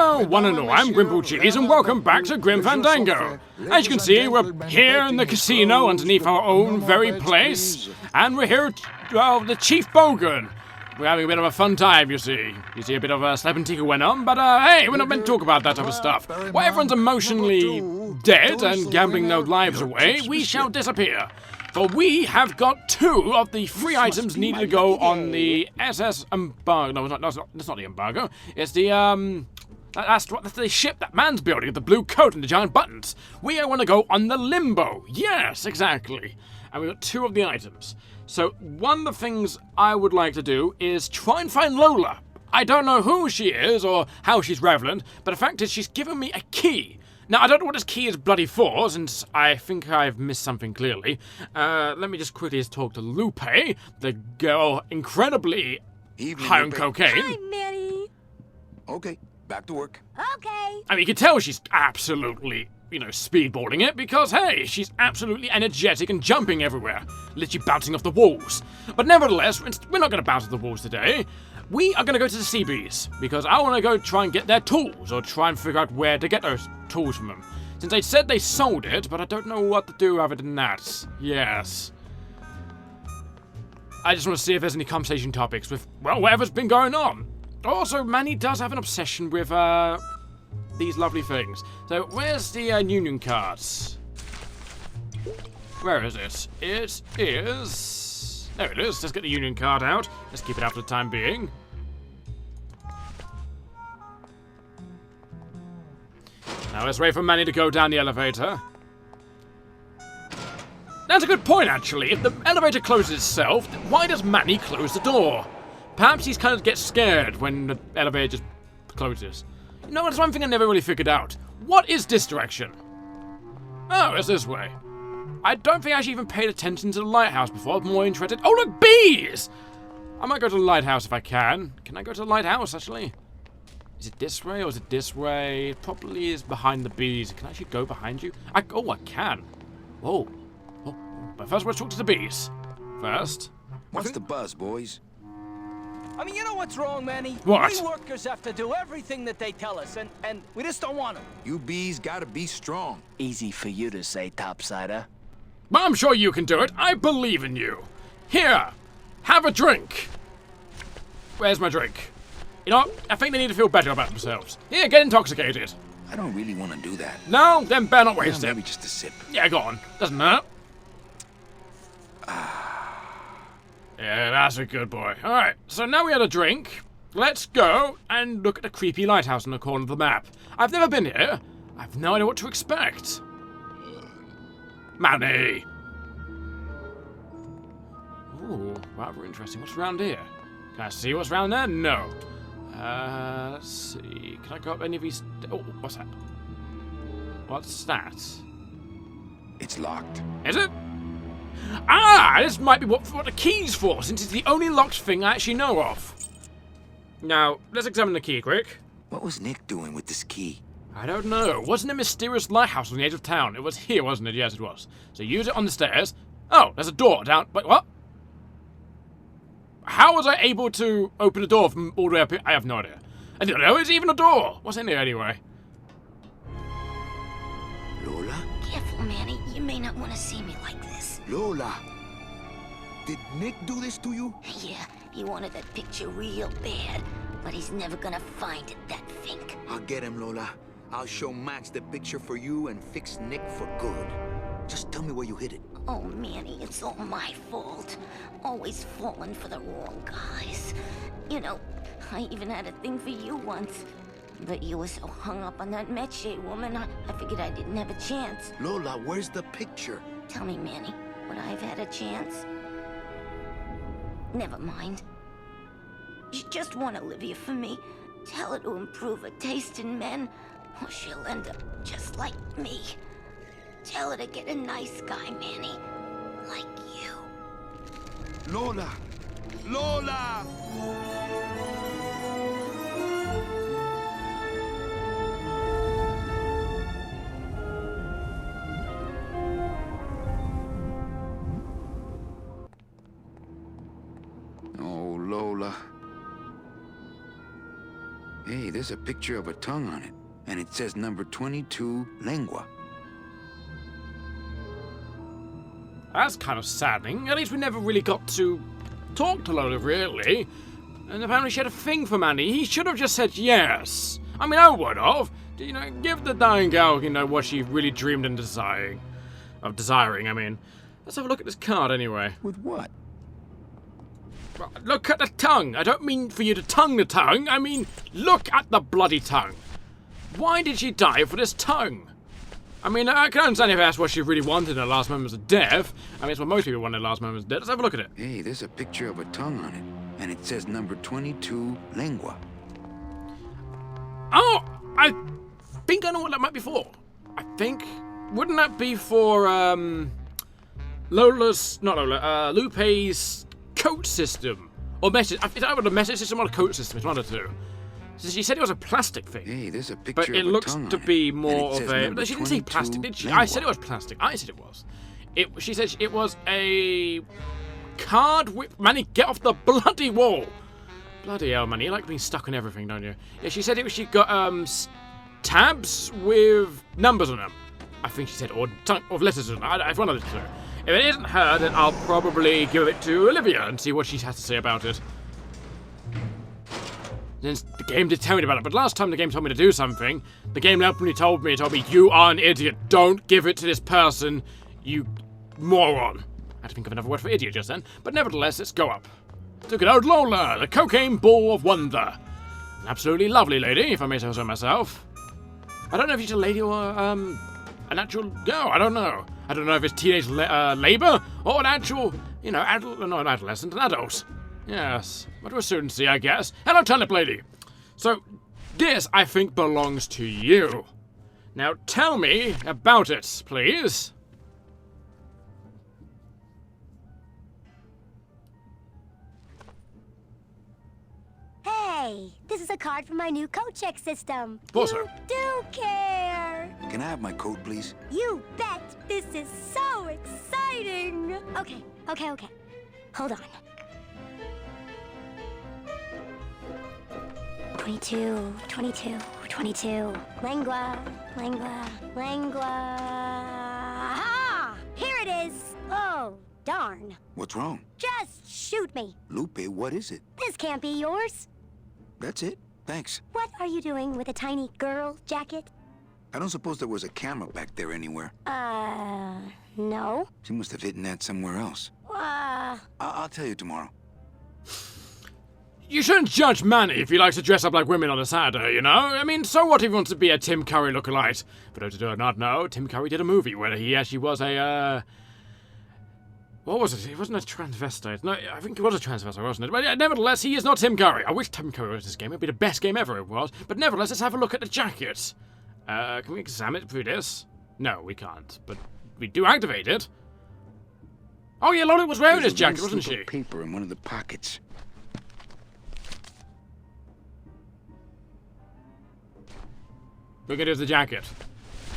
Hello, one and all, I'm GrimpaulCheese, and welcome back to Grim Fandango. As you can see, we're here in the casino underneath our own very place, and we're here at the Chief Bogan. We're having a bit of a fun time, you see. You see a bit of a slap and tickle went on, but hey, we're not meant to talk about that type of stuff. While everyone's emotionally dead and gambling their lives away, we shall disappear. For we have got 2 of the 3 items needed to go on the SS embargo. No, that's not the embargo. It's the, that's the ship that man's building, the blue coat and the giant buttons. We want to go on the limbo. Yes, exactly. And we've got 2 of the items. So one of the things I would like to do is try and find Lola. I don't know who she is or how she's relevant, but the fact is she's given me a key. Now, I don't know what this key is bloody for, since I think I've missed something clearly. Let me just quickly talk to Lupe, the girl incredibly high on cocaine. Hi, Manny. Okay, back to work. Okay. I mean, you can tell she's absolutely, speedballing it, because, hey, she's absolutely energetic and jumping everywhere, literally bouncing off the walls. But nevertheless, we're not going to bounce off the walls today. We are going to go to the Seabees, because I want to go try and get their tools, or try and figure out where to get those tools from them. Since they said they sold it, but I don't know what to do other than that. Yes. I just want to see if there's any conversation topics with, well, whatever's been going on. Also, Manny does have an obsession with, these lovely things. So, where's the, union cards? Where is it? It is... There it is. Let's get the union card out. Let's keep it out for the time being. Now let's wait for Manny to go down the elevator. That's a good point, actually. If the elevator closes itself, why does Manny close the door? Perhaps he's kind of gets scared when the elevator just closes. You know, that's one thing I never really figured out. What is this direction? Oh, it's this way. I don't think I actually even paid attention to the lighthouse before. I'm more interested. Oh, look, bees! I might go to the lighthouse if I can. Can I go to the lighthouse, actually? Is it this way or is it this way? It probably is behind the bees. Can I actually go behind you? Oh, I can. Whoa. Oh, but first, let's talk to the bees. First. What's the buzz, boys? I mean, you know what's wrong, Manny? What? We workers have to do everything that they tell us, and we just don't want to. You bees gotta be strong. Easy for you to say, topsider. But I'm sure you can do it. I believe in you. Here, have a drink. Where's my drink? You know, I think they need to feel better about themselves. Here, get intoxicated. I don't really want to do that. No? Then better not waste it. Maybe just a sip. Yeah, go on. Doesn't hurt. Yeah, that's a good boy. Alright, so now we had a drink. Let's go and look at the creepy lighthouse in the corner of the map. I've never been here. I've no idea what to expect. Manny! Ooh, rather interesting. What's around here? Can I see what's around there? No. Let's see. Can I go up any of these? Oh, what's that? What's that? It's locked. Is it? Ah, this might be what the key's for, since it's the only locked thing I actually know of. Now, let's examine the key quick. What was Nick doing with this key? I don't know. Wasn't a mysterious lighthouse on the edge of town? It was here, wasn't it? Yes, it was. So use it on the stairs. Oh, there's a door down. Wait, what? How was I able to open a door from all the way up here? I have no idea. I don't know. It's even a door. What's in there anyway? Lola? Careful, Manny. You may not want to see me like this. Lola! Did Nick do this to you? Yeah, he wanted that picture real bad, but he's never gonna find it, that fink. I'll get him, Lola. I'll show Max the picture for you and fix Nick for good. Just tell me where you hid it. Oh, Manny, it's all my fault. Always falling for the wrong guys. You know, I even had a thing for you once. But you were so hung up on that Meche woman, I figured I didn't have a chance. Lola, where's the picture? Tell me, Manny, would I have had a chance? Never mind. You just want Olivia for me. Tell her to improve her taste in men, or she'll end up just like me. Tell her to get a nice guy, Manny. Like you. Lola! Lola! Hey, there's a picture of a tongue on it. And it says number 22, lengua. That's kind of saddening. At least we never really got to talk to Lola, really. And apparently she had a thing for Manny. He should have just said yes. I mean, I would have. You know, give the dying girl, you know, what she really dreamed and desiring. Of desiring, I mean. Let's have a look at this card, anyway. With what? Well, look at the tongue. I don't mean for you to tongue the tongue. I mean, look at the bloody tongue. Why did she die for this tongue? I mean, I can understand if that's what she really wanted in her last moments of death. I mean, it's what most people want in their last moments of death. Let's have a look at it. Hey, there's a picture of a tongue on it. And it says number 22, lengua. Oh, I think I know what that might be for. I think, wouldn't that be for, Lupe's coat system? Or message, is that what a message system or a coat system? It's one of the two. So she said it was a plastic thing. Hey, there's a picture but of it a looks tongue to on be it. more And it of says a... number She didn't say plastic, 22, did she? I lengua. said it was plastic. I said it was. She said it was a card with... Manny, get off the bloody wall! Bloody hell, Manny. You like being stuck on everything, don't you? Yeah, she said she got, tabs with numbers on them. I think she said, or letters on them. It's one of the two. If it isn't her, then I'll probably give it to Olivia and see what she has to say about it. Since the game did tell me about it, but last time the game told me to do something, the game openly told me, you are an idiot. Don't give it to this person, you moron. I had to think of another word for idiot just then, but nevertheless, let's go up. To good old Lola, the cocaine ball of wonder. An absolutely lovely lady, if I may say so myself. I don't know if she's a lady or, an actual girl, I don't know. I don't know if it's teenage labor or an actual, you know, not an adolescent, an adult. Yes, but we'll soon see, I guess. Hello, turnip lady. So, this, I think, belongs to you. Now, tell me about it, please. Hey, this is a card from my new coat check system. Also. You do care. Can I have my coat, please? You bet. This is so exciting. Okay. Hold on. 22. Lengua. Ah! Here it is. Oh, darn. What's wrong? Just shoot me. Lupe, what is it? This can't be yours. That's it. Thanks. What are you doing with a tiny girl jacket? I don't suppose there was a camera back there anywhere. No. She must have hidden that somewhere else. I'll tell you tomorrow. You shouldn't judge Manny if he likes to dress up like women on a Saturday, you know? I mean, so what if he wants to be a Tim Curry lookalike? For those who do not know, Tim Curry did a movie where he actually was a, what was it? He wasn't a transvestite. No, I think he was a transvestite, wasn't it? But yeah, nevertheless, he is not Tim Curry. I wish Tim Curry was this game. It'd be the best game ever it was. But nevertheless, let's have a look at the jacket. Can we examine it through this? No, we can't. But we do activate it. Oh yeah, Lola was wearing this jacket, wasn't she? Paper in one of the pockets. Look at it as the jacket.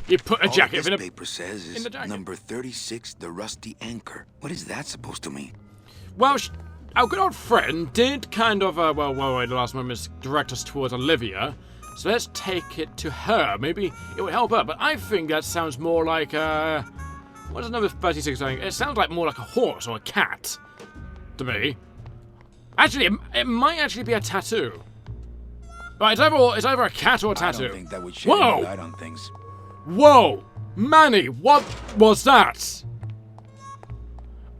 You put a jacket in in this paper says is number 36, the rusty anchor. What is that supposed to mean? Well, our good old friend did kind of, in the last moment, direct us towards Olivia. So let's take it to her. Maybe it would help her. But I think that sounds more like, what is number 36 saying? It sounds like more like a horse or a cat to me. Actually, it might actually be a tattoo. Right, it's either a cat or a tattoo. I don't think that would shed any light on things. Whoa! Manny, what was that?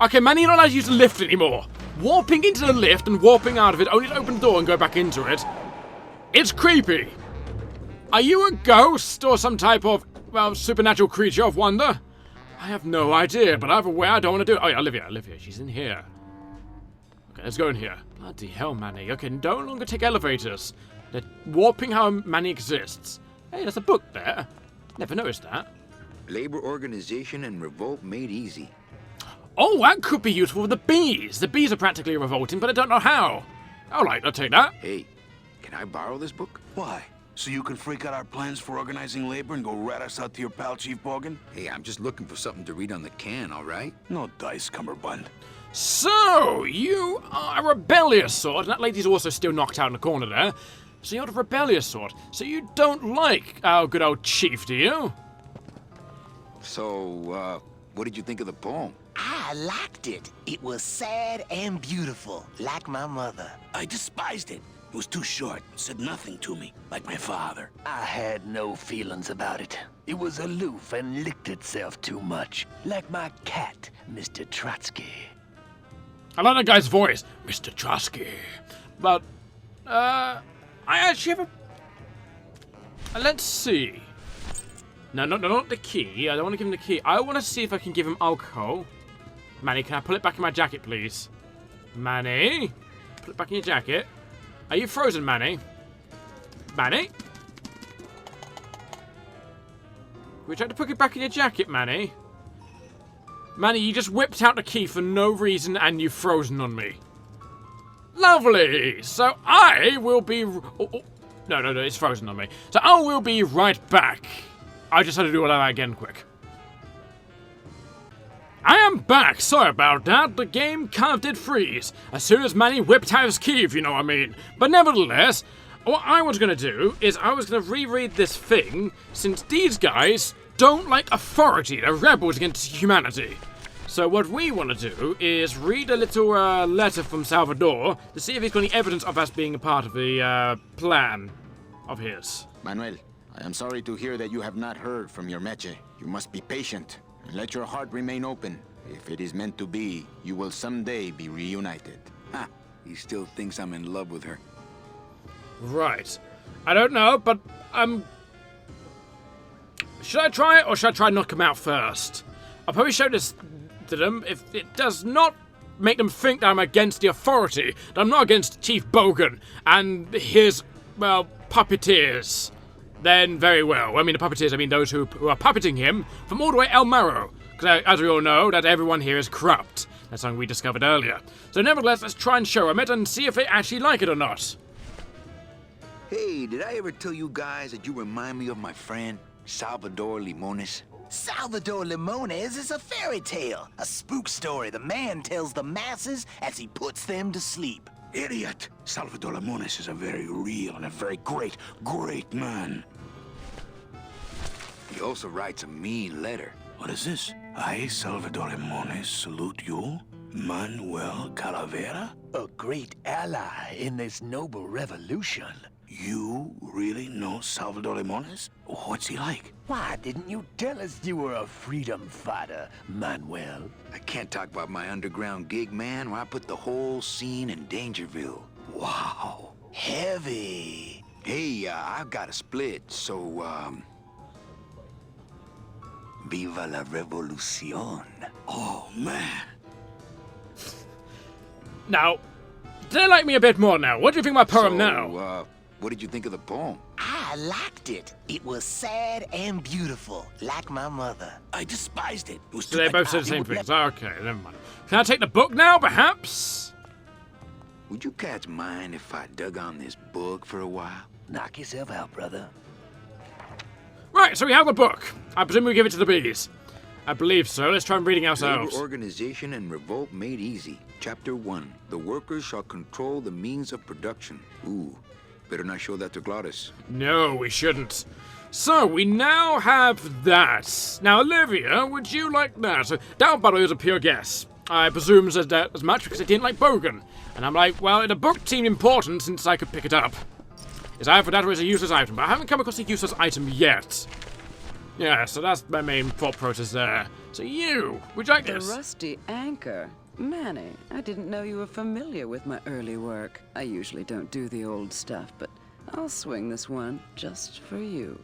Okay, Manny, you're not allowed to use the lift anymore. Warping into the lift and warping out of it only to open the door and go back into it. It's creepy. Are you a ghost or some type of, supernatural creature of wonder? I have no idea, but either way, I don't want to do it. Oh yeah, Olivia, she's in here. Okay, let's go in here. Bloody hell, Manny. Okay, no longer take elevators. They're warping how Manny exists. Hey, there's a book there. Never noticed that. Labor organization and revolt made easy. Oh, that could be useful for the bees. The bees are practically revolting, but I don't know how. All right, I'll take that. Hey, can I borrow this book? Why? So you can freak out our plans for organizing labor and go rat us out to your pal, Chief Bogan? Hey, I'm just looking for something to read on the can, all right? No dice, Cummerbund. So, you are a rebellious sort, and that lady's also still knocked out in the corner there. So you're the rebellious sort. So you don't like our good old chief, do you? So, what did you think of the poem? I liked it. It was sad and beautiful, like my mother. I despised it. It was too short, said nothing to me, like my father. I had no feelings about it. It was aloof and licked itself too much, like my cat, Mr. Trotsky. I like that guy's voice, Mr. Trotsky. But, I actually have a... Let's see. No, not the key. I don't want to give him the key. I want to see if I can give him alcohol. Manny, can I pull it back in my jacket, please? Manny? Put it back in your jacket. Are you frozen, Manny? Manny? We tried to put it back in your jacket, Manny. Manny, you just whipped out the key for no reason and you've frozen on me. Lovely! So I will be... No, it's frozen on me. So I will be right back. I just had to do all that again quick. I am back! Sorry about that, the game kind of did freeze as soon as Manny whipped out his key, if you know what I mean. But nevertheless, what I was going to do is I was going to reread this thing, since these guys don't like authority, they're rebels against humanity. So what we want to do is read a little letter from Salvador to see if he's got any evidence of us being a part of the plan of his. Manuel, I am sorry to hear that you have not heard from your meche. You must be patient and let your heart remain open. If it is meant to be, you will someday be reunited. Ha! He still thinks I'm in love with her. Right. I don't know, but should I try it or should I try and knock him out first? I'll probably show this to them. If it does not make them think that I'm against the authority, that I'm not against Chief Bogan and his, well, puppeteers, then very well. I mean, the puppeteers, I mean those who are puppeting him from all the way El Marrow. Because as we all know, that everyone here is corrupt. That's something we discovered earlier. So nevertheless, let's try and show them it and see if they actually like it or not. Hey, did I ever tell you guys that you remind me of my friend, Salvador Limones? Salvador Limones is a fairy tale, a spook story the man tells the masses as he puts them to sleep. Idiot! Salvador Limones is a very real and a very great man. He also writes a mean letter. What is this? I, Salvador Limones, salute you, Manuel Calavera? A great ally in this noble revolution. You really know Salvador Limones? What's he like? Why didn't you tell us you were a freedom fighter, Manuel? I can't talk about my underground gig, man, where I put the whole scene in Dangerville. Wow. Heavy. Hey, I've got a split, so, Viva la revolución. Oh, man. Now, do they like me a bit more now? What do you think of my poem now? What did you think of the poem? I liked it. It was sad and beautiful, like my mother. I despised it. It was So they both said the same things. Okay, never mind. Can I take the book now, perhaps? Would you cats mind if I dug on this book for a while? Knock yourself out, brother. Right, so we have the book. I presume we give it to the bees. I believe so. Let's try reading ourselves. Labor organization and revolt made easy. Chapter 1. The workers shall control the means of production. Ooh, better not show that to Glottis. No, we shouldn't. So, we now have that. Now, Olivia, would you like that? So, that, by the way, was a pure guess. I presume said that as much because I didn't like Bogan. And I'm like, well, the book seemed important since I could pick it up. Is either that or is a useless item, but I haven't come across a useless item yet. Yeah, so that's my main thought process there. So you, would you like this? The rusty anchor. Manny, I didn't know you were familiar with my early work. I usually don't do the old stuff, but I'll swing this one just for you.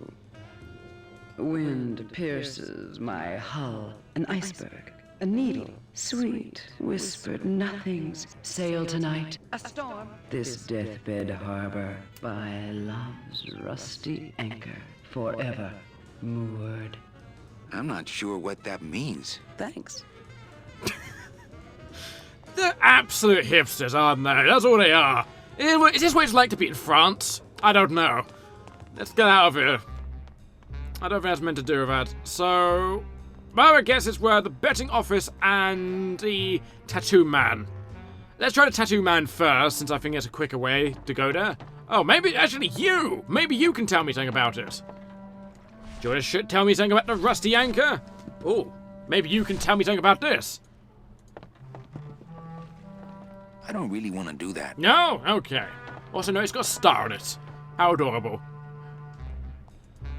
Wind pierces my hull, an iceberg, a needle, sweet, whispered nothings, sail tonight, a storm, this deathbed harbor, by love's rusty anchor, forever moored. I'm not sure what that means. Thanks. They're absolute hipsters, aren't they? That's all they are. Is this what it's like to be in France? I don't know. Let's get out of here. I don't think that's meant to do with that. So, well, I guess it's where the betting office and the tattoo man. Let's try the tattoo man first, since I think it's a quicker way to go there. Oh, maybe actually you! Maybe you can tell me something about it. Do you want to tell me something about the rusty anchor? Oh, maybe you can tell me something about this. I don't really want to do that. No? Okay. Also, no, it's got a star on it. How adorable.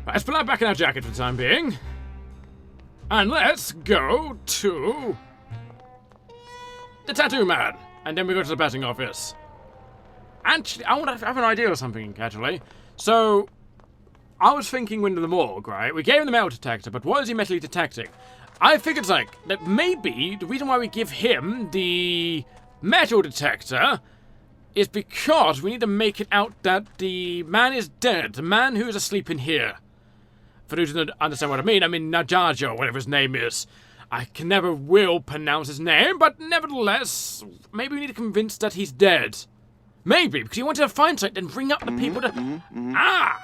Right, let's put that back in our jacket for the time being. And let's go to the tattoo man. And then we go to the betting office. Actually, I want to have an idea or something, actually. So, I was thinking into the morgue, right? We gave him the metal detector, but what is he mentally detecting? I figured, like, that maybe the reason why we give him the metal detector is because we need to make it out that the man is dead. The man who is asleep in here. For those who don't understand what I mean Najajo, whatever his name is. I can never will pronounce his name, but nevertheless, maybe we need to convince that he's dead. Maybe, because he wanted to find something and bring up the people to... Ah!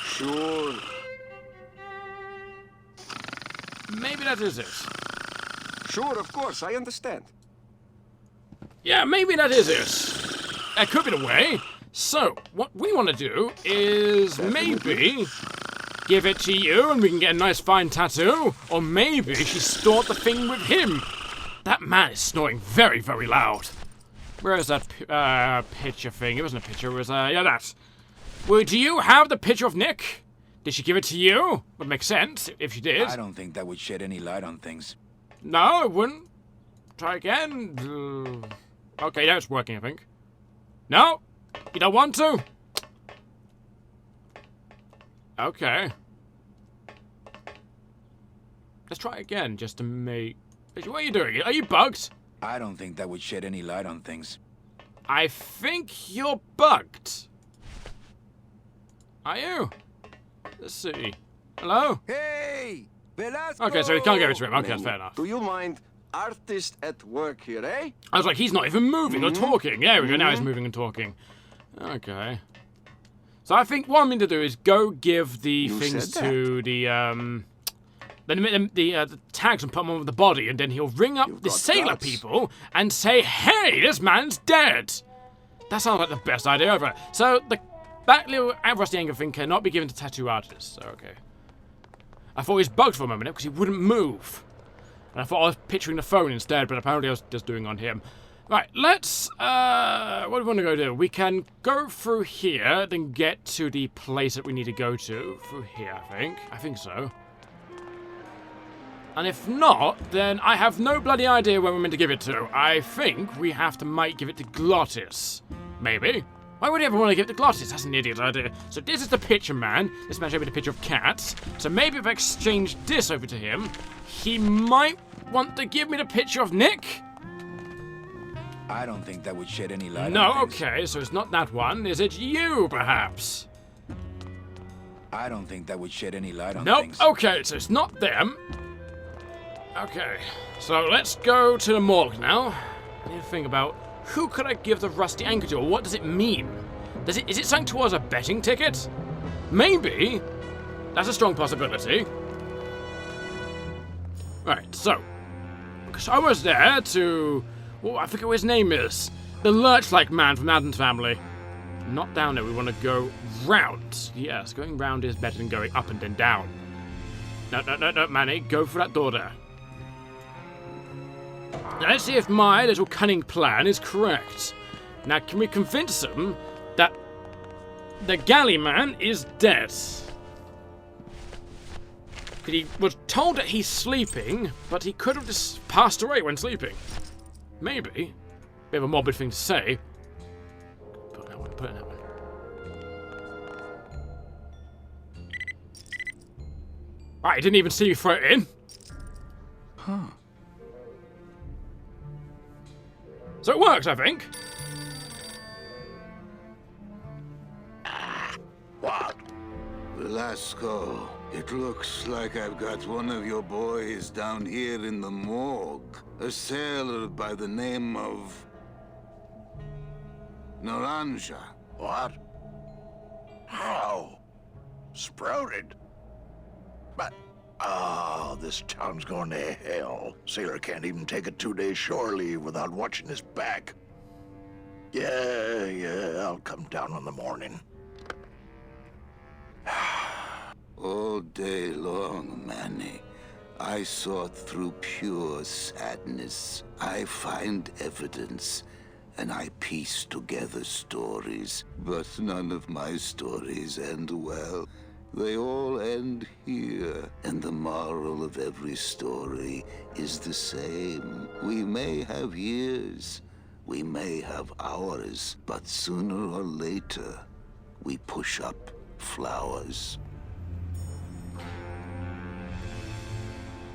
Sure. Maybe that is it. Sure, of course, I understand. Yeah, maybe that is it. That could be the way. So, what we want to do is maybe give it to you and we can get a nice fine tattoo. Or maybe she stored the thing with him. That man is snoring very, very loud. Where is that picture thing? It wasn't a picture, it was, yeah, that. Well, do you have the picture of Nick? Did she give it to you? Would make sense if she did. I don't think that would shed any light on things. No, it wouldn't. Try again. Okay, now it's working, I think. No? You don't want to? Okay. Let's try again, just to make... What are you doing? Are you bugged? I don't think that would shed any light on things. I think you're bugged. Are you? Let's see. Hello? Hey! Velasco! Okay, so he can't give it to him. Okay, that's fair enough. Do you mind artist at work here, eh? I was like, he's not even moving or talking. Yeah, we go. Now he's moving and talking. Okay. So I think what I'm going to do is go give the things to the tags and put them on the body, and then he'll ring up the sailor people and say, "Hey, this man's dead." That sounds like the best idea ever. So that little rusty anchor thing cannot be given to tattoo artists. So, okay. I thought he was bugged for a moment because he wouldn't move. And I thought I was picturing the phone instead, but apparently I was just doing on him. Right, let's, what do we want to go do? We can go through here, then get to the place that we need to go to. Through here, I think. I think so. And if not, then I have no bloody idea where we're meant to give it to. I think we might give it to Glottis. Maybe. Why would he ever want to give it to Glottis? That's an idiot idea. So this is the picture man. This man showed me the picture of cats. So maybe if I exchange this over to him, he might want to give me the picture of Nick? I don't think that would shed any light on No, things. okay, so it's not that one. Is it you, perhaps? I don't think that would shed any light on Nope, things. okay, so it's not them. Okay, so let's go to the morgue now. I need to think about who could I give the rusty anchor to, or what does it mean? Is it something towards a betting ticket? Maybe. That's a strong possibility. Right, so I was there to... Oh, I forget what his name is. The lurch-like man from Adam's family. Not down there, we want to go round. Yes, going round is better than going up and then down. No, Manny, go for that door there. Now, let's see if my little cunning plan is correct. Now, can we convince him that the galley man is dead? Because he was told that he's sleeping, but he could have just passed away when sleeping. Maybe. Bit of a morbid thing to say. Put in that one, put in that one. Right, he didn't even see me throw it in. Huh. So it works, I think. What? Velasco, it looks like I've got one of your boys down here in the morgue. A sailor by the name of... Naranja. What? How? Sprouted? But... Oh, this town's going to hell. Sailor can't even take a 2-day shore leave without watching his back. Yeah, I'll come down in the morning. All day long, Manny, I sought through pure sadness. I find evidence, and I piece together stories. But none of my stories end well. They all end here, and the moral of every story is the same. We may have years, we may have hours, but sooner or later, we push up flowers.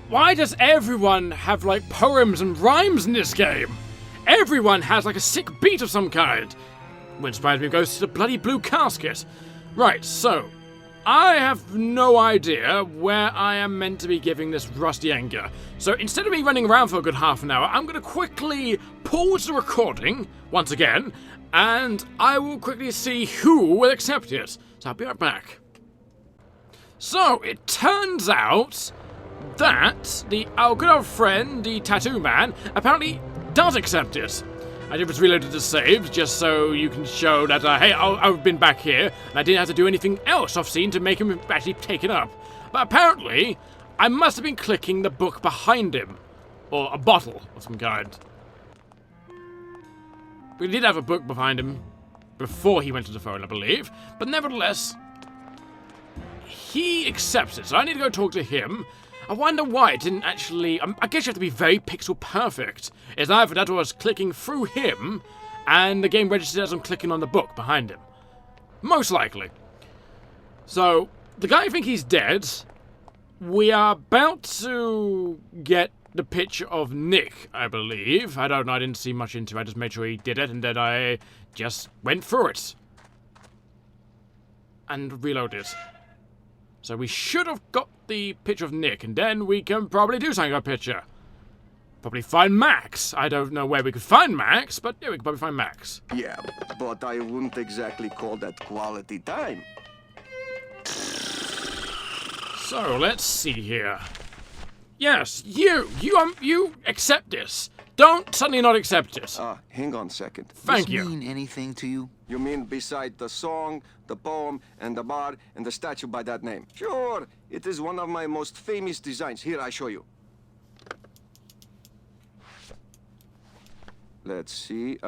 Why does everyone have, like, poems and rhymes in this game? Everyone has, like, a sick beat of some kind. Which inspires me to go to the bloody Blue Casket. Right, so, I have no idea where I am meant to be giving this rusty anger. So instead of me running around for a good half an hour, I'm going to quickly pause the recording, once again, and I will quickly see who will accept it. So I'll be right back. So, it turns out that our good old friend, the tattoo man, apparently does accept it. I just reloaded the saves just so you can show that, hey, I've been back here, and I didn't have to do anything else off scene to make him actually take it up. But apparently, I must have been clicking the book behind him, or a bottle of some kind. We did have a book behind him before he went to the phone, I believe, but nevertheless, he accepts it, so I need to go talk to him. I wonder why it didn't actually... I guess you have to be very pixel perfect. It's either that or I was clicking through him, and the game registers as I'm clicking on the book behind him. Most likely. So, the guy I think he's dead. We are about to get the picture of Nick, I believe. I don't know, I didn't see much into it. I just made sure he did it, and then I just went through it. And reloaded. So we should have got the picture of Nick, and then we can probably do something about picture. Probably find Max. I don't know where we could find Max, but yeah, we could probably find Max. Yeah, but I wouldn't exactly call that quality time. So, let's see here. Yes, you accept this. Don't suddenly not accept it. Hang on a second. Thank Does you. this mean anything to you? You mean beside the song, the poem, and the bar, and the statue by that name? Sure, it is one of my most famous designs. Here, I show you. Let's see,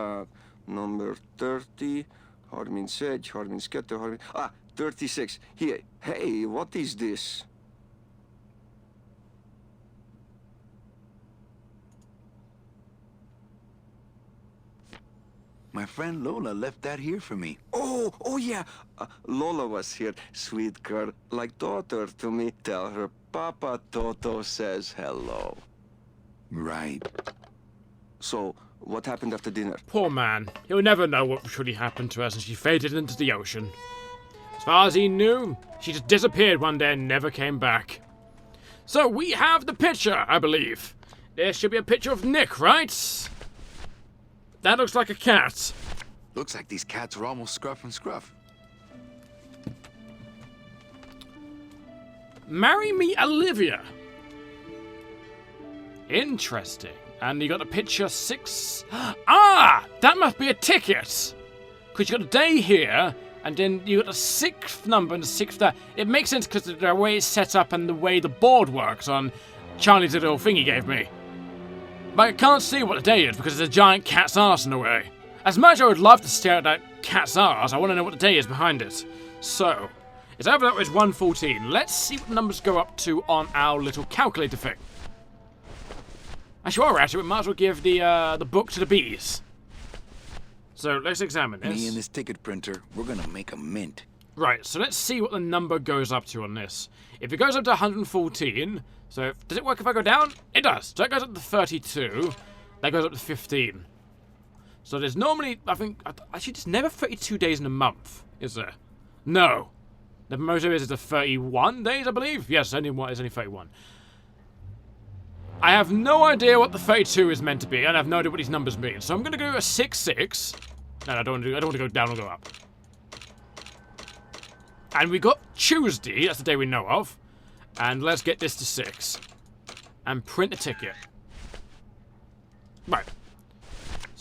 number 30, Harmin Sedge, Harmin Sketter, Harmin... 36. Here, hey, what is this? My friend Lola left that here for me. Oh yeah. Lola was here. Sweet girl, like daughter to me. Tell her Papa Toto says hello. Right. So, what happened after dinner? Poor man. He'll never know what truly happened to her since she faded into the ocean. As far as he knew, she just disappeared one day and never came back. So we have the picture, I believe. There should be a picture of Nick, right? That looks like a cat. Looks like these cats are almost scruff and scruff. Marry me, Olivia. Interesting. And you got the picture 6. Ah! That must be a ticket! Because you got a day here, and then you got the 6th number and the 6th there. It makes sense because of the way it's set up and the way the board works on Charlie's little thing he gave me. But I can't see what the day is because there's a giant cat's arse in the way. As much as I would love to stare at that cat's arse, I want to know what the day is behind it. So, it's over that was 114. Let's see what the numbers go up to on our little calculator thing. Actually, while we're at it, we might as well give the book to the bees. So, let's examine this. Me and this ticket printer, we're gonna make a mint. Right, so let's see what the number goes up to on this. If it goes up to 114, so does it work if I go down? It does. So that goes up to 32, that goes up to 15. So there's normally, I think, actually there's never 32 days in a month, is there? No. The most of it is the 31 days, I believe? Yes, it's only 31. I have no idea what the 32 is meant to be, and I have no idea what these numbers mean. So I'm going to go a 6-6. No, I don't want to go down or go up. And we got Tuesday, that's the day we know of. And let's get this to 6. And print a ticket. Right.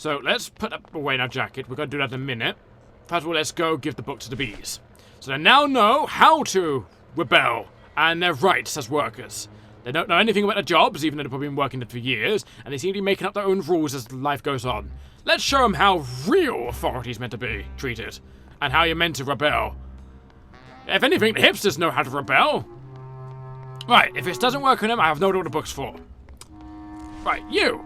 So let's put away our jacket. We're going to do that in a minute. First of all, let's go give the book to the bees. So they now know how to rebel and their rights as workers. They don't know anything about their jobs, even though they've probably been working it for years, and they seem to be making up their own rules as life goes on. Let's show them how real authority is meant to be treated, and how you're meant to rebel. If anything, the hipsters know how to rebel. Right, if this doesn't work on them, I have no idea what the book's for. Right, you!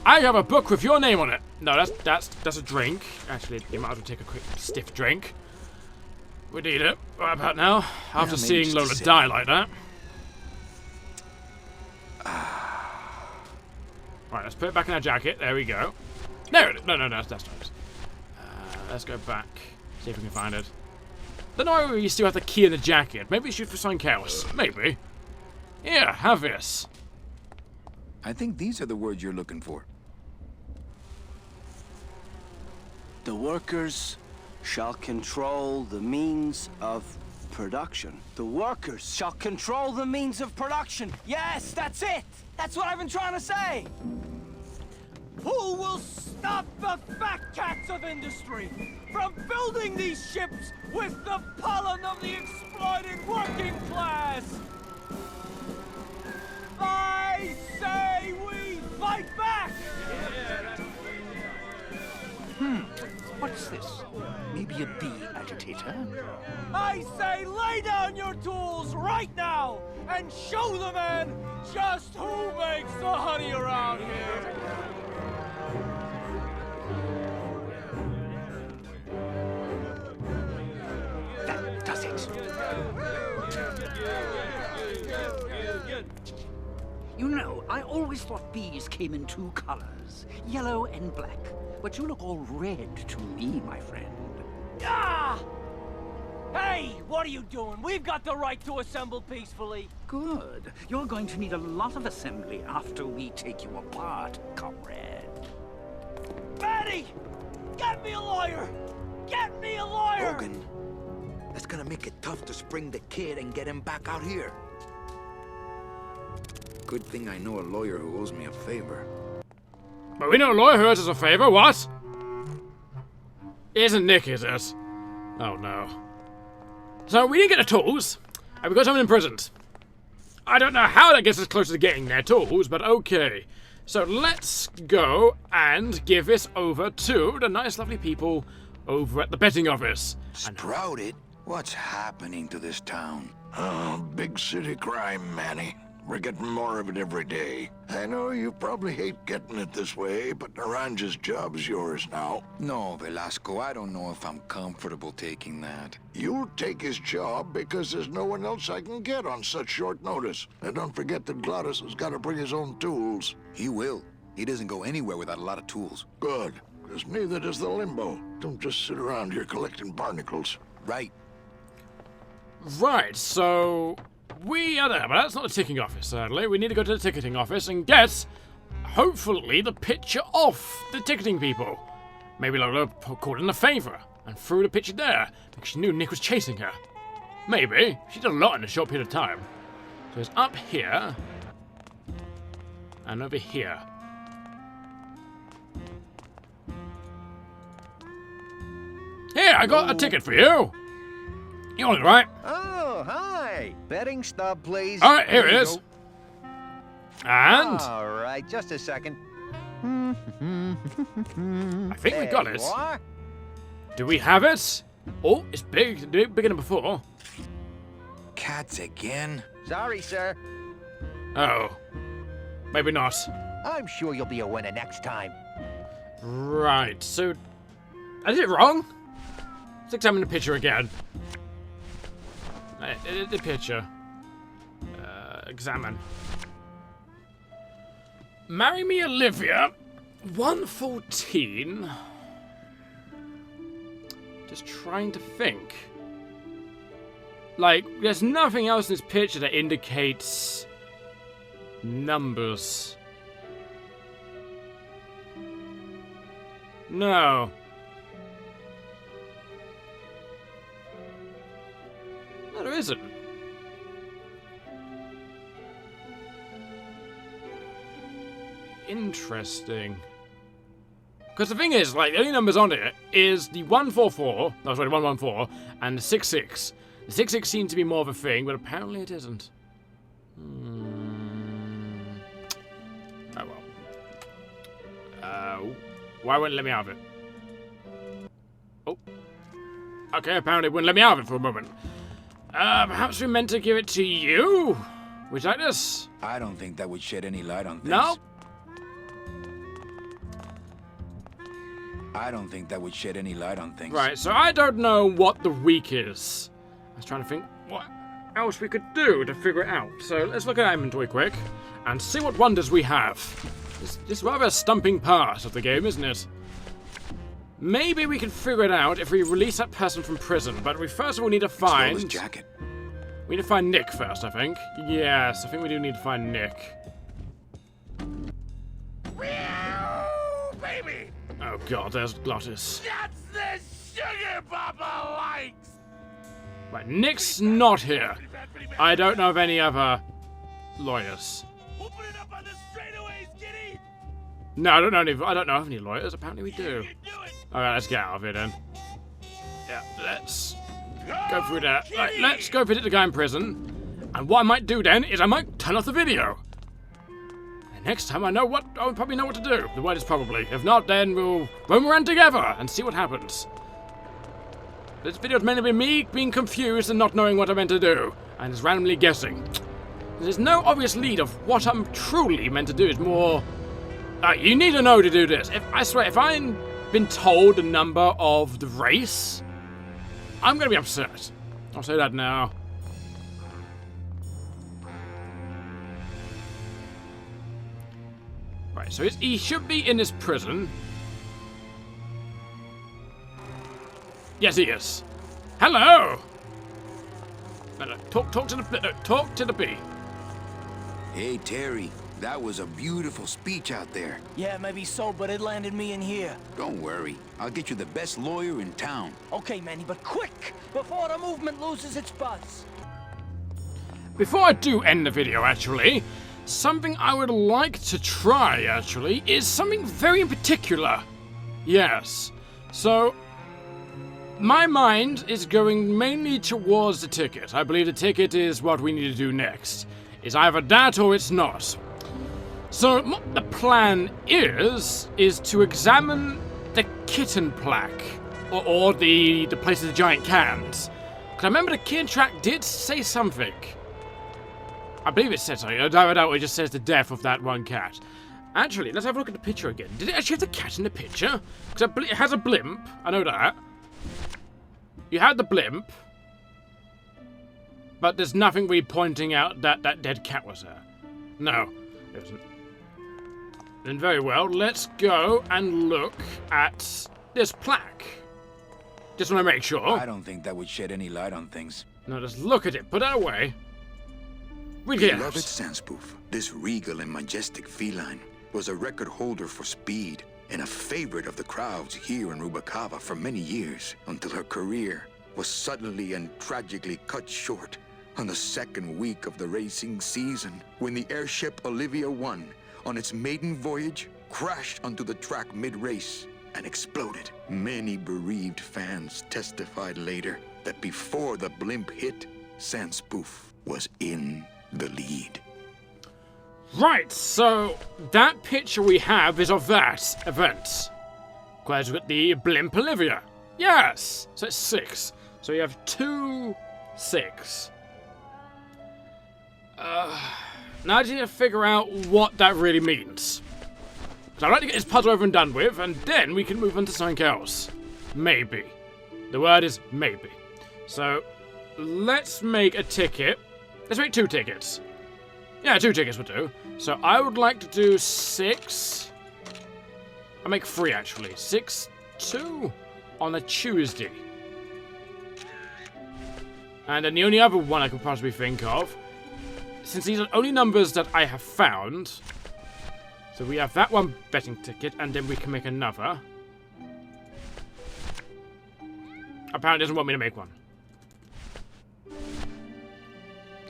I have a book with your name on it. No, that's a drink. Actually, you might as well take a quick stiff drink. We need it right about now, after seeing Lola die like that. Right, let's put it back in our jacket. There we go. No, that's not. Let's go back. See if we can find it. Don't know why we still have the key in the jacket. Maybe we should for something else. Maybe. Here, have this. I think these are the words you're looking for. The workers shall control the means of production. The workers shall control the means of production. Yes, that's it. That's what I've been trying to say. Who will stop the fat cats of industry from building these ships with the pollen of the exploited working class? I say we fight back! What's this? Maybe a bee agitator? I say lay down your tools right now and show the men just who makes the honey around here! That does it. You know, I always thought bees came in two colors, yellow and black. But you look all red to me, my friend. Ah! Hey, what are you doing? We've got the right to assemble peacefully. Good. You're going to need a lot of assembly after we take you apart, comrade. Betty! Get me a lawyer! Get me a lawyer! Logan, that's gonna make it tough to spring the kid and get him back out here. Good thing I know a lawyer who owes me a favor. But we know a lawyer who owes us a favor, what? Isn't Nick, is it? Oh no. So we didn't get the tools, and we got someone imprisoned. I don't know how that gets us closer to getting their tools, but okay. So let's go and give this over to the nice lovely people over at the betting office. Sprouted? What's happening to this town? Oh, big city crime, Manny. We're getting more of it every day. I know you probably hate getting it this way, but Naranja's job's yours now. No, Velasco, I don't know if I'm comfortable taking that. You'll take his job because there's no one else I can get on such short notice. And don't forget that Glottis has got to bring his own tools. He will. He doesn't go anywhere without a lot of tools. Good, because neither does the Limbo. Don't just sit around here collecting barnacles. Right. Right, so we are there, but that's not the ticketing office, sadly. We need to go to the ticketing office and get, hopefully, the picture off the ticketing people. Maybe Lola called in a favor and threw the picture there because she knew Nick was chasing her. Maybe. She did a lot in a short period of time. So it's up here and over here. Here, I got a ticket for you. You want it, right? Oh, hi. Betting stub, please. All right, here it is. And all right, just a second. I think we got it. You are. Do we have it? Oh, it's big. Bigger than before. Cats again? Sorry, sir. Oh. Maybe not. I'm sure you'll be a winner next time. Right, so I did it wrong? Let's examine the picture again. The picture. Examine. Marry me, Olivia. 114. Just trying to think. Like, there's nothing else in this picture that indicates numbers. No. No, there isn't. Interesting. Because the thing is, like, the only numbers on it is the 144, no, sorry, 114, and the 66. The 66 seems to be more of a thing, but apparently it isn't. Oh well. Why wouldn't it let me out of it? Oh. Okay, apparently it wouldn't let me out of it for a moment. Perhaps we meant to give it to you? Would you like this? I don't think that would shed any light on things. No? I don't think that would shed any light on things. Right, so I don't know what the week is. I was trying to think what else we could do to figure it out. So let's look at our inventory quick and see what wonders we have. It's rather a stumping part of the game, isn't it? Maybe we can figure it out if we release that person from prison, but we first of all need to find... Lola's jacket. We need to find Nick first, I think. Yes, I think we do need to find Nick. Baby! Oh god, there's Glottis. That's the sugar Papa likes! Right, Nick's not here. I don't know of any other lawyers. Open it up on the straightaways, kitty! No, I don't know of any lawyers. Apparently we do. Alright, let's get out of here then. Yeah, let's go through that. Right, let's go visit the guy in prison. And what I might do then is I might turn off the video. And next time I'll probably know what to do. The word is probably. If not, then we'll roam around together and see what happens. This video's meant to be me being confused and not knowing what I'm meant to do. And just randomly guessing. There's no obvious lead of what I'm truly meant to do. It's more... you need to know to do this. I swear, if I'm been told the number of the race, I'm gonna be upset. I'll say that now. Right, so he should be in this prison. Yes, he is. Hello. No, talk to the bee. Hey, Terry. That was a beautiful speech out there. Yeah, maybe so, but it landed me in here. Don't worry. I'll get you the best lawyer in town. Okay, Manny, but quick! Before the movement loses its buzz. Before I do end the video, actually, something I would like to try, actually, is something very in particular. Yes. So, my mind is going mainly towards the ticket. I believe the ticket is what we need to do next. It's either that or it's not. So what the plan is to examine the kitten plaque, or the place of the giant cans. Because I remember the kitten track did say something. I believe it said something. I doubt it just says the death of that one cat. Actually, let's have a look at the picture again. Did it actually have the cat in the picture? Because it has a blimp. I know that. You had the blimp. But there's nothing really pointing out that that dead cat was there. No, it isn't. Then very well, let's go and look at this plaque. Just want to make sure. I don't think that would shed any light on things. No, just look at it. Put that away. Read it out. Beloved Sandspoof, this regal and majestic feline was a record holder for speed and a favorite of the crowds here in Rubacava for many years, until her career was suddenly and tragically cut short on the second week of the racing season, when the airship Olivia 1 on its maiden voyage crashed onto the track mid-race and exploded. Many bereaved fans testified later that before the blimp hit, Sandspoof was in the lead. Right, so that picture we have is of that event. Quite with the blimp Olivia. Yes, so it's 6. So you have 2, 6. Now I just need to figure out what that really means. So I'd like to get this puzzle over and done with, and then we can move on to something else. Maybe. The word is maybe. So, let's make a ticket. Let's make 2 tickets. Yeah, 2 tickets will do. So I would like to do 6. I'll make 3 actually. 6, 2 on a Tuesday. And then the only other one I could possibly think of, since these are the only numbers that I have found, so we have that one betting ticket, and then we can make another. Apparently it doesn't want me to make one.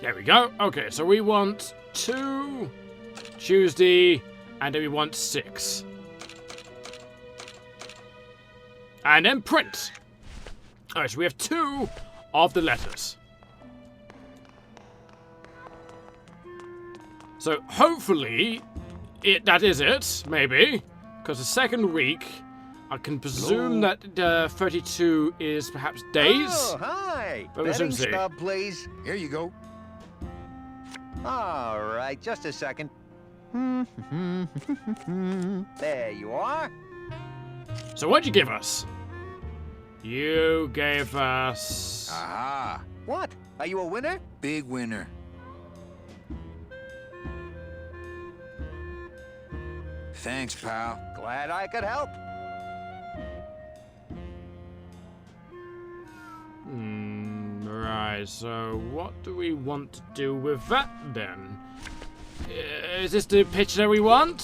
There we go. Okay, so we want 2 Tuesday, and then we want 6. And then print. Alright, so we have 2 of the letters. So hopefully, that is it, maybe. Because the second week, I can presume that 32 is perhaps days. Oh, hi. But we'll soon Betting see. stub, please. Here you go. All right, just a second. There you are. So what'd you give us? You gave us... Aha. What? Are you a winner? Big winner. Thanks, pal. Glad I could help. Right, so what do we want to do with that then? Is this the picture we want?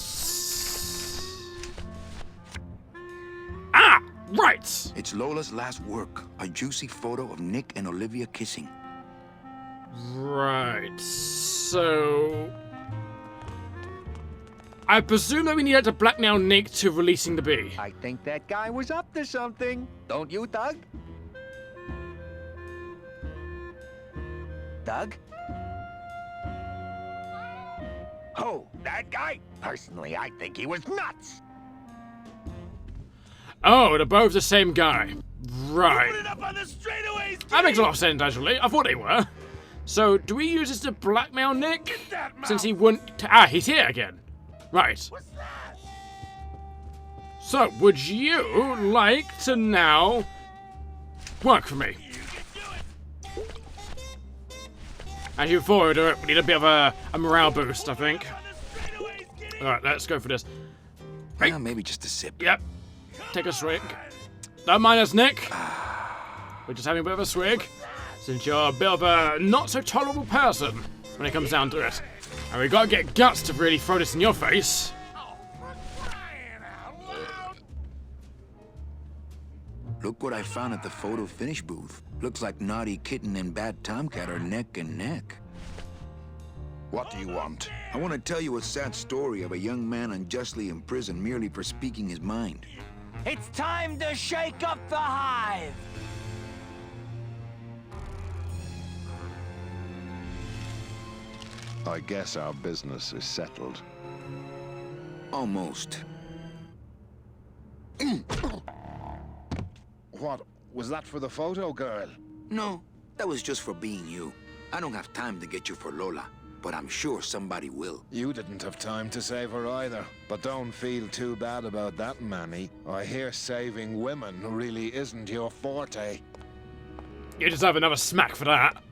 Ah! Right! It's Lola's last work, a juicy photo of Nick and Olivia kissing. Right, so... I presume that we need to blackmail Nick to releasing the bee. I think that guy was up to something. Don't you, Doug? Doug? Oh, that guy? Personally, I think he was nuts. Oh, they're both the same guy. Right. Put it up on the straightaways, That makes a lot of sense, actually. I thought they were. So, do we use this to blackmail Nick? Since he wouldn't... he's here again. Right. What's that? So, would you like to now work for me? As you forward, we need a bit of a morale boost, I think. Alright, let's go for this. Yeah, maybe just a sip. Yep. Take a swig. Don't mind us, Nick. We're just having a bit of a swig, since you're a bit of a not-so-tolerable person when it comes down to it. And we've got to get guts to really throw this in your face. Look what I found at the photo finish booth. Looks like Naughty Kitten and Bad Tomcat are neck and neck. What do you want? I want to tell you a sad story of a young man unjustly imprisoned merely for speaking his mind. It's time to shake up the hive! I guess our business is settled. Almost. What? Was that for the photo girl? No, that was just for being you. I don't have time to get you for Lola, but I'm sure somebody will. You didn't have time to save her either. But don't feel too bad about that, Manny. I hear saving women really isn't your forte. You deserve another smack for that.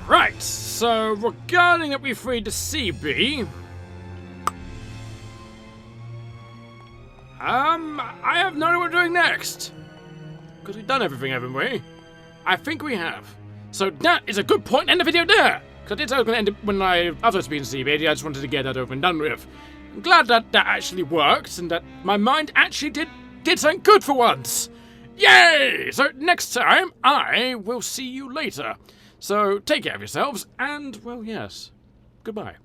Right, so regarding that we freed the CB... I have no idea what we're doing next. Because we've done everything, haven't we? I think we have. So that is a good point to end the video there. Because I did say I was going to end it when I was being CB. I just wanted to get that over and done with. I'm glad that that actually worked and that my mind actually did something good for once. Yay! So next time, I will see you later. So take care of yourselves and, well, yes, goodbye.